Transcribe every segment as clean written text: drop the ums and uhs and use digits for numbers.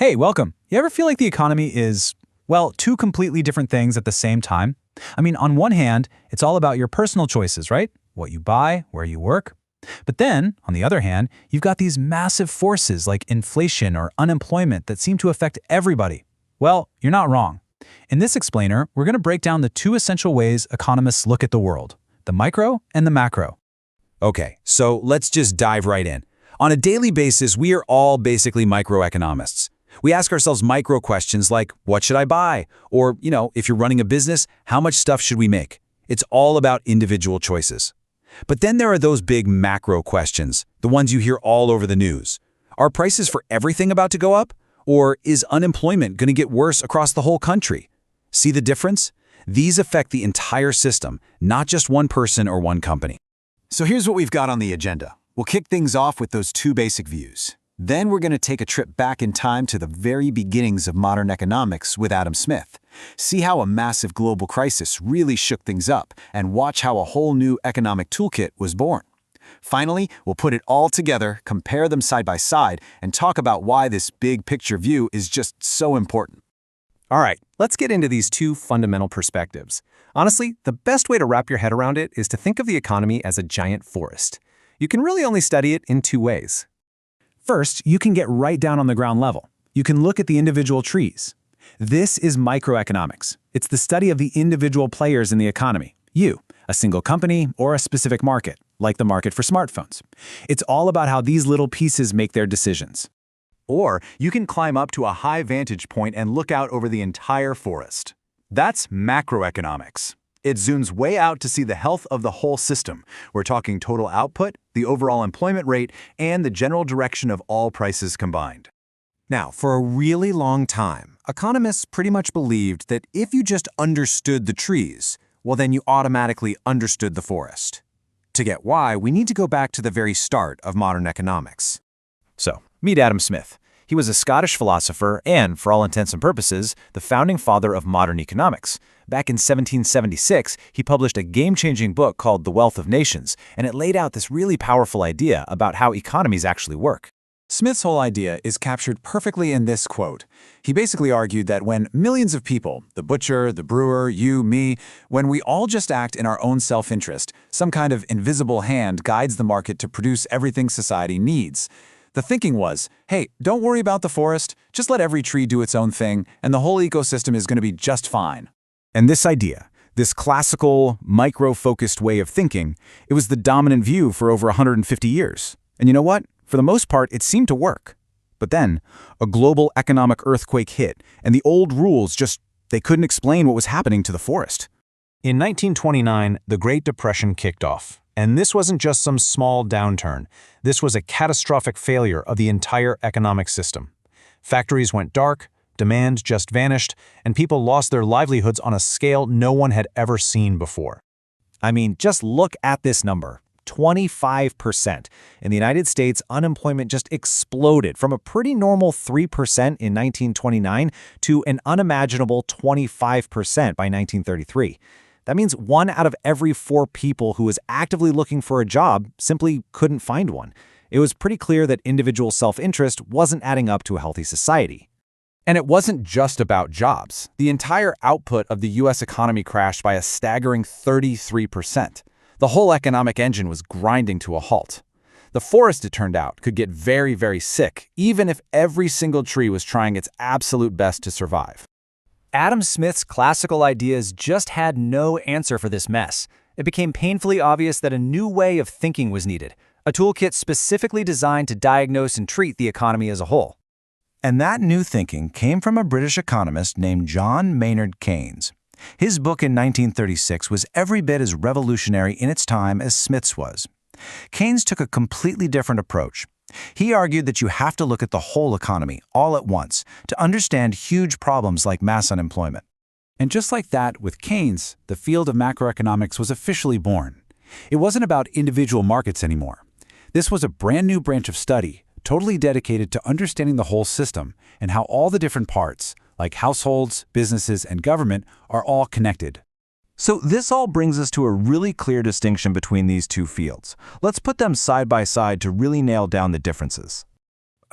Hey, welcome. You ever feel like the economy is, well, two completely different things at the same time? I mean, on one hand, it's all about your personal choices, right? What you buy, where you work. But then, on the other hand, you've got these massive forces like inflation or unemployment that seem to affect everybody. Well, you're not wrong. In this explainer, we're going to break down the two essential ways economists look at the world, the micro and the macro. Okay, so let's just dive right in. On a daily basis, we are all basically microeconomists. We ask ourselves micro questions like, what should I buy? Or, if you're running a business, how much stuff should we make? It's all about individual choices. But then there are those big macro questions, the ones you hear all over the news. Are prices for everything about to go up? Or is unemployment going to get worse across the whole country? See the difference? These affect the entire system, not just one person or one company. So here's what we've got on the agenda. We'll kick things off with those two basic views. Then we're going to take a trip back in time to the very beginnings of modern economics with Adam Smith. See how a massive global crisis really shook things up, and watch how a whole new economic toolkit was born. Finally, we'll put it all together, compare them side by side, and talk about why this big picture view is just so important. All right, let's get into these two fundamental perspectives. Honestly, the best way to wrap your head around it is to think of the economy as a giant forest. You can really only study it in two ways. First, you can get right down on the ground level. You can look at the individual trees. This is microeconomics. It's the study of the individual players in the economy. You, a single company, or a specific market, like the market for smartphones. It's all about how these little pieces make their decisions. Or you can climb up to a high vantage point and look out over the entire forest. That's macroeconomics. It zooms way out to see the health of the whole system. We're talking total output, the overall employment rate, and the general direction of all prices combined. Now, for a really long time, economists pretty much believed that if you just understood the trees, well, then you automatically understood the forest. To get why, we need to go back to the very start of modern economics. So, meet Adam Smith. He was a Scottish philosopher and, for all intents and purposes, the founding father of modern economics. Back in 1776, he published a game-changing book called The Wealth of Nations, and it laid out this really powerful idea about how economies actually work. Smith's whole idea is captured perfectly in this quote. He basically argued that when millions of people, the butcher, the brewer, you, me, when we all just act in our own self-interest, some kind of invisible hand guides the market to produce everything society needs. The thinking was, hey, don't worry about the forest, just let every tree do its own thing, and the whole ecosystem is going to be just fine. And this idea, this classical, micro-focused way of thinking, it was the dominant view for over 150 years. And you know what? For the most part, it seemed to work. But then, a global economic earthquake hit, and the old rules they couldn't explain what was happening to the forest. In 1929, the Great Depression kicked off. And this wasn't just some small downturn. This was a catastrophic failure of the entire economic system. Factories went dark, demand just vanished, and people lost their livelihoods on a scale no one had ever seen before. I mean, just look at this number. 25%. In the United States, unemployment just exploded from a pretty normal 3% in 1929 to an unimaginable 25% by 1933. That means 1 out of every 4 people who was actively looking for a job simply couldn't find one. It was pretty clear that individual self-interest wasn't adding up to a healthy society. And it wasn't just about jobs. The entire output of the U.S. economy crashed by a staggering 33%. The whole economic engine was grinding to a halt. The forest, it turned out, could get very, very sick, even if every single tree was trying its absolute best to survive. Adam Smith's classical ideas just had no answer for this mess. It became painfully obvious that a new way of thinking was needed, a toolkit specifically designed to diagnose and treat the economy as a whole. And that new thinking came from a British economist named John Maynard Keynes. His book in 1936 was every bit as revolutionary in its time as Smith's was. Keynes took a completely different approach. He argued that you have to look at the whole economy, all at once, to understand huge problems like mass unemployment. And just like that, with Keynes, the field of macroeconomics was officially born. It wasn't about individual markets anymore. This was a brand new branch of study, totally dedicated to understanding the whole system and how all the different parts, like households, businesses, and government, are all connected. So this all brings us to a really clear distinction between these two fields. Let's put them side by side to really nail down the differences.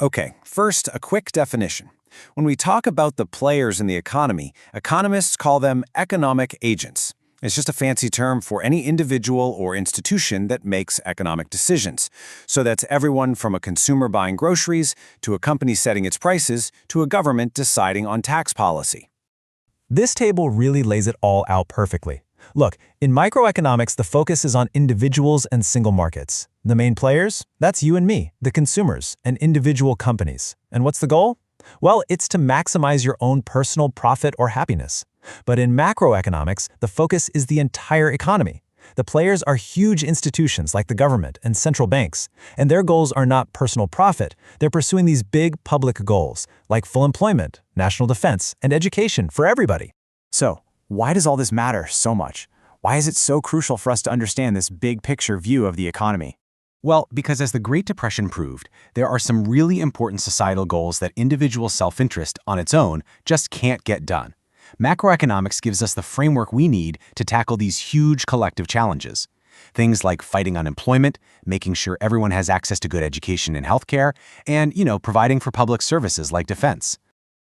Okay, first, a quick definition. When we talk about the players in the economy, economists call them economic agents. It's just a fancy term for any individual or institution that makes economic decisions. So that's everyone from a consumer buying groceries, to a company setting its prices, to a government deciding on tax policy. This table really lays it all out perfectly. Look, in microeconomics, the focus is on individuals and single markets. The main players? That's you and me, the consumers, and individual companies. And what's the goal? Well, it's to maximize your own personal profit or happiness. But in macroeconomics, the focus is the entire economy. The players are huge institutions like the government and central banks, and their goals are not personal profit. They're pursuing these big public goals, like full employment, national defense, and education for everybody. So, why does all this matter so much? Why is it so crucial for us to understand this big picture view of the economy? Well, because as the Great Depression proved, there are some really important societal goals that individual self-interest on its own just can't get done. Macroeconomics gives us the framework we need to tackle these huge collective challenges. Things like fighting unemployment, making sure everyone has access to good education and healthcare, and, providing for public services like defense.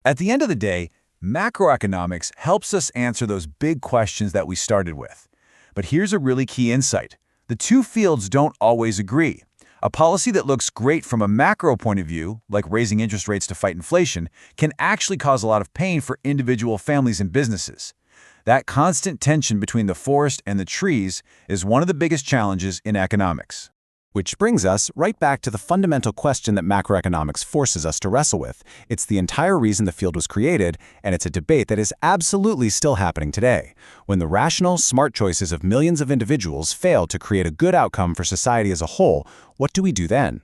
At the end of the day, macroeconomics helps us answer those big questions that we started with. But here's a really key insight. The two fields don't always agree. A policy that looks great from a macro point of view, like raising interest rates to fight inflation, can actually cause a lot of pain for individual families and businesses. That constant tension between the forest and the trees is one of the biggest challenges in economics. Which brings us right back to the fundamental question that macroeconomics forces us to wrestle with. It's the entire reason the field was created, and it's a debate that is absolutely still happening today. When the rational, smart choices of millions of individuals fail to create a good outcome for society as a whole, what do we do then?